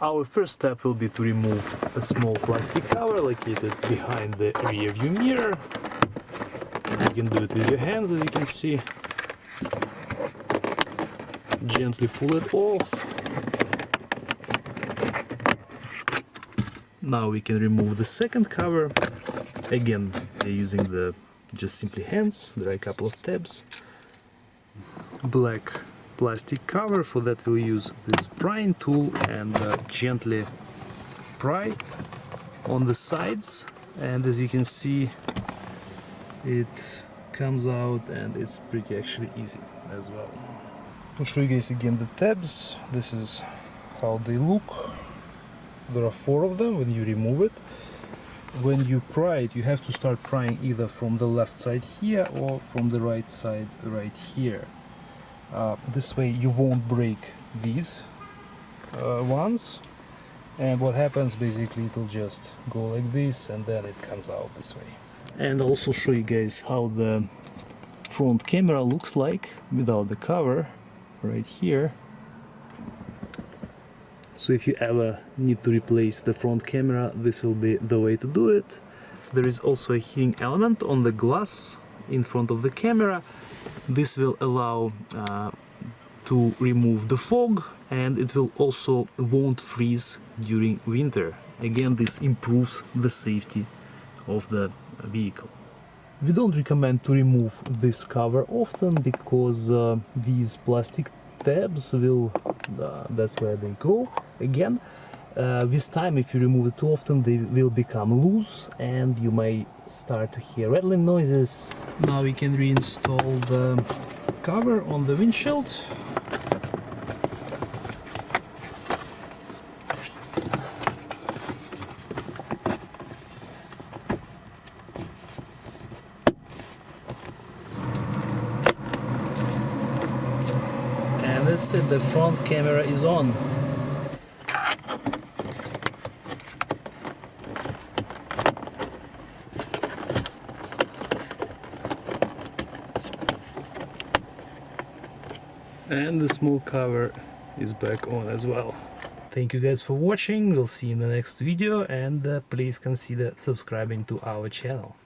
Our first step will be to remove a small plastic cover located behind the rear view mirror. You can do it with your hands, as you can see. Gently pull it off. Now we can remove the second cover. Again, using the just simply hands. There are a couple of tabs. Black plastic cover. For that we'll use this prying tool and gently pry on the sides. And as you can see, it comes out and it's pretty actually easy as well. To show you guys again the tabs, this is how they look. There are 4 of them when you remove it. When you pry it, you have to start prying either from the left side here or from the right side right here. This way you won't break these ones. And what happens, basically it'll just go like this and then it comes out this way. And I'll also show you guys how the front camera looks like without the cover right here. So if you ever need to replace the front camera, this will be the way to do it. There is also a heating element on the glass in front of the camera. This will allow to remove the fog, and it will also won't freeze during winter. Again, this improves the safety of the vehicle. We don't recommend to remove this cover often because these plastic tabs will, that's where they go. Again, with time, if you remove it too often, they will become loose and you may start to hear rattling noises. Now we can reinstall the cover on the windshield. And that's it, the front camera is on. And the small cover is back on as well. Thank you guys for watching. We'll see you in the next video, and please consider subscribing to our channel.